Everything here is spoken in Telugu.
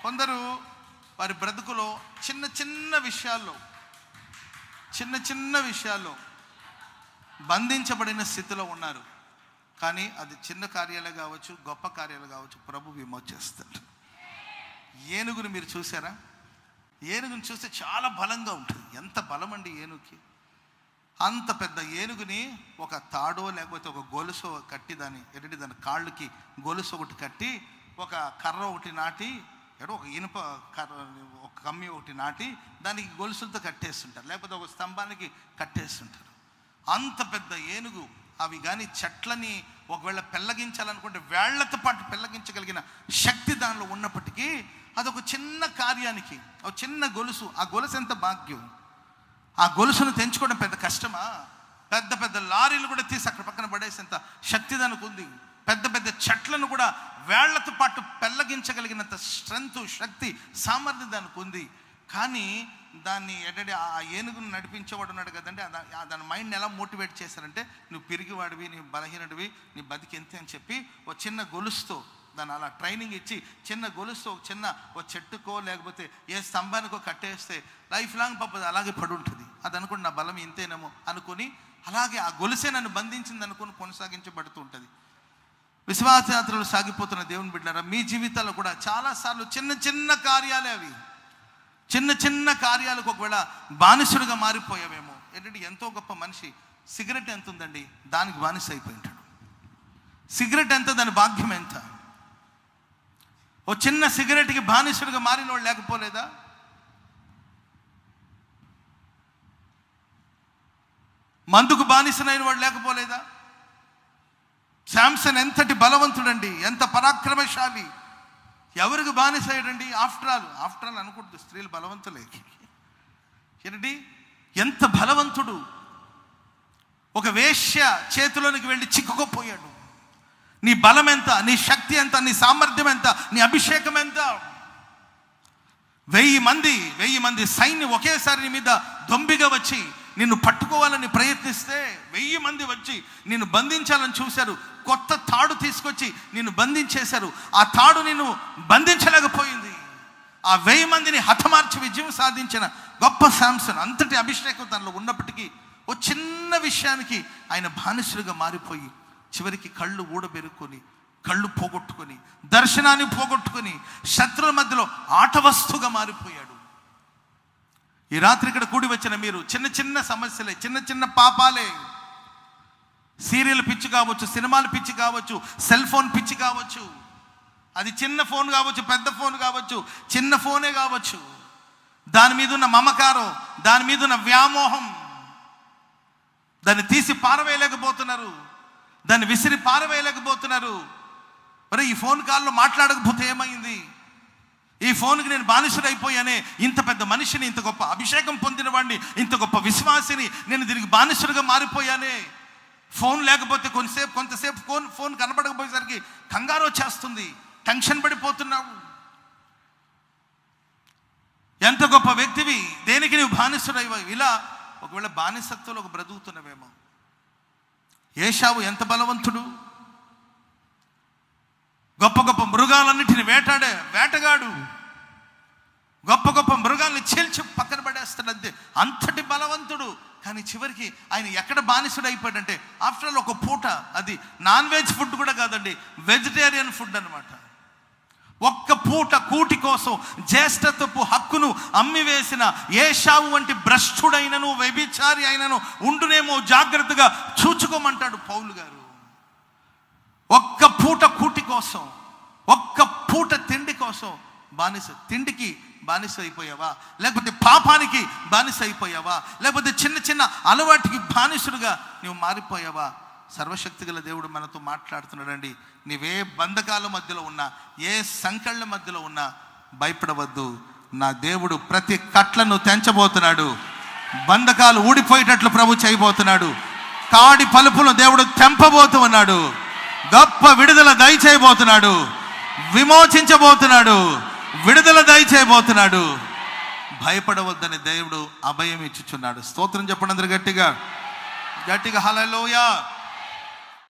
కొందరు వారి బ్రతుకులో చిన్న చిన్న విషయాల్లో బంధించబడిన స్థితిలో ఉన్నారు. కానీ అది చిన్న కార్యాలే కావచ్చు, గొప్ప కార్యాలు కావచ్చు, ప్రభు విమోచిస్తాడు. ఏనుగుని మీరు చూసారా? ఏనుగుని చూస్తే చాలా బలంగా ఉంటుంది. ఎంత బలం అండి ఏనుగుకి! అంత పెద్ద ఏనుగుని ఒక తాడో లేకపోతే ఒక గొలుసు కట్టి దాని కాళ్ళకి గొలుసు ఒకటి కట్టి, ఒక కర్ర ఒకటి నాటి, ఒక ఇనుప కర్ర, ఒక కమ్మి ఒకటి నాటి దానికి గొలుసులతో కట్టేస్తుంటారు, లేకపోతే ఒక స్తంభానికి కట్టేస్తుంటారు. అంత పెద్ద ఏనుగు. అవి కానీ చెట్లని ఒకవేళ పెళ్ళగించాలనుకుంటే వేళ్లతో పాటు పెళ్ళగించగలిగిన శక్తి దానిలో ఉన్నప్పటికీ అదొక చిన్న కార్యానికి ఒక చిన్న గొలుసు. ఆ గొలుసు ఎంత భాగ్యం! ఆ గొలుసును తెంచుకోవడం పెద్ద కష్టమా? పెద్ద పెద్ద లారీలు కూడా తీసి అక్కడ పక్కన పడేసేంత శక్తి దానికి ఉంది. పెద్ద పెద్ద చెట్లను కూడా వేళ్లతో పాటు పెళ్ళగించగలిగినంత స్ట్రెంత్, శక్తి, సామర్థ్యం దానికి ఉంది. కానీ దాన్ని ఆ ఏనుగును నడిపించేవాడు ఉన్నాడు కదండి, దాని మైండ్ని ఎలా మోటివేట్ చేశారంటే, నువ్వు పిరిగివాడివి, నీ బలహీనుడివి, నీ బతికి ఎంత అని చెప్పి ఒక చిన్న గొలుసుతో దాన్ని అలా ట్రైనింగ్ ఇచ్చి, చిన్న గొలుసుతో ఒక చెట్టుకో లేకపోతే ఏ స్తంభానికో కట్టేస్తే లైఫ్ లాంగ్ పాపది అలాగే పడి ఉంటుంది. అది అనుకుని నా బలం ఇంతేనేమో అనుకుని అలాగే ఆ గొలుసే నన్ను బంధించింది అనుకుని కొనసాగించబడుతూ ఉంటుంది. విశ్వాసయాత్రలు సాగిపోతున్న దేవుని బిడ్డలారా, మీ జీవితాల్లో కూడా చాలాసార్లు చిన్న కార్యాలే అవి. చిన్న కార్యాలకు ఒకవేళ బానిసుడిగా మారిపోయావేమో. ఏంటంటే ఎంతో గొప్ప మనిషి సిగరెట్ ఎంత ఉందండి, దానికి బానిస అయిపోయి ఉంటాడు. సిగరెట్ ఎంత, దాని భాగ్యం ఎంత? ఓ చిన్న సిగరెట్కి బానిసుడిగా మారిన వాడు లేకపోలేదా? మందుకు బానిసనైన వాడు లేకపోలేదా? శాంసన్ ఎంతటి బలవంతుడండి, ఎంత పరాక్రమశాలి, ఎవరికి బానిస అయ్యాడండి? ఆఫ్టర్ ఆల్ అనకూడదు, స్త్రీలు బలవంతులే. ఏంటండి ఎంత బలవంతుడు! ఒక వేశ్య చేతిలోనికి వెళ్ళి చిక్కుకుపోయాడు. నీ బలం ఎంత, నీ శక్తి ఎంత, నీ సామర్థ్యం ఎంత, నీ అభిషేకం ఎంత? 1000 మంది సైన్యం ఒకేసారి నీ మీద దొంబిగా వచ్చి నిన్ను పట్టుకోవాలని ప్రయత్నిస్తే 1000 మంది వచ్చి నిన్ను బంధించాలని చూశారు. కొత్త తాడు తీసుకొచ్చి నిన్ను బంధించేశారు. ఆ తాడు నిన్ను బంధించలేకపోయింది. ఆ 1000 మందిని హతమార్చి విజయం సాధించిన గొప్ప శాంసన్, అంతటి అభిషేకం తనలో ఉన్నప్పటికీ ఓ చిన్న విషయానికి ఆయన బానిసులుగా మారిపోయి చివరికి కళ్ళు ఊడబెరుక్కొని, కళ్ళు పోగొట్టుకొని, దర్శనాన్ని పోగొట్టుకొని, శత్రువుల మధ్యలో ఆట వస్తువుగా మారిపోయాడు. ఈ రాత్రి ఇక్కడ కూడి వచ్చిన మీరు చిన్న సమస్యలే, చిన్న పాపాలే, సీరియల్ పిచ్చి కావచ్చు, సినిమాలు పిచ్చి కావచ్చు, సెల్ ఫోన్ పిచ్చి కావచ్చు, అది చిన్న ఫోన్ కావచ్చు, పెద్ద ఫోన్ కావచ్చు, చిన్న ఫోనే కావచ్చు, దాని మీద ఉన్న మమకారం, దాని మీద ఉన్న వ్యామోహం, దాన్ని తీసి పారవేయలేకపోతున్నారు, దాన్ని విసిరి పారవేయలేకపోతున్నారు. మరి ఈ ఫోన్ కాల్లో మాట్లాడకపోతే ఏమైంది? ఈ ఫోన్కి నేను బానిసుడైపోయానే, ఇంత పెద్ద మనిషిని, ఇంత గొప్ప అభిషేకం పొందిన వాడిని, ఇంత గొప్ప విశ్వాసిని, నేను దీనికి బానిసుడిగా మారిపోయానే. ఫోన్ లేకపోతే కొంతసేపు ఫోన్ కనపడకపోయేసరికి కంగారు వచ్చేస్తుంది, టెన్షన్ పడిపోతున్నావు. ఎంత గొప్ప వ్యక్తివి, దేనికి నువ్వు బానిసుడైపోయావు? ఇలా ఒకవేళ బానిసత్వంలో బ్రతుకుతున్నవేమో. ఏశావు ఎంత బలవంతుడు, గొప్ప మృగాలన్నిటిని వేటగాడు, గొప్ప మృగాల్ని చీల్చి పక్కన పడేస్తాడు, అంతటి బలవంతుడు. కానీ చివరికి ఆయన ఎక్కడ బానిసుడు అయిపోయాడంటే, ఆఫ్టర్ ఆల్ ఒక పూట, అది నాన్ వెజ్ ఫుడ్ కూడా కాదండి, వెజిటేరియన్ ఫుడ్ అనమాట. ఒక్క పూట కూటి కోసం జ్యేష్ఠత్వపు హక్కును అమ్మివేసిన ఏశావు వంటి భ్రష్టుడైనను, వ్యభిచారి అయినను ఉండునేమో, జాగ్రత్తగా చూచుకోమంటాడు పౌలు గారు. ఒక్క పూట కూటి కోసం, ఒక్క పూట తిండి కోసం తిండికి బానిస అయిపోయావా? లేకపోతే పాపానికి బానిస అయిపోయావా? లేకపోతే చిన్న అలవాటికి బానిసుడుగా నువ్వు మారిపోయావా? సర్వశక్తి గల దేవుడు మనతో మాట్లాడుతున్నాడండి. నీవే బంధకాల మధ్యలో ఉన్నా, ఏ సంకళ్ళ మధ్యలో ఉన్నా భయపడవద్దు. నా దేవుడు ప్రతి కట్లను తెంచబోతున్నాడు. బంధకాలు ఊడిపోయేటట్లు ప్రభు చేయబోతున్నాడు. కాడి పలుపును దేవుడు తెంపబోతూ ఉన్నాడు. గొప్ప విడుదల దయచేయబోతున్నాడు. విమోచించబోతున్నాడు. విడుదల దయచేయబోతున్నాడు. భయపడవద్దని దేవుడు అభయం ఇచ్చుచున్నాడు. స్తోత్రం చెప్పండి అందరూ గట్టిగా హల్లెలూయా.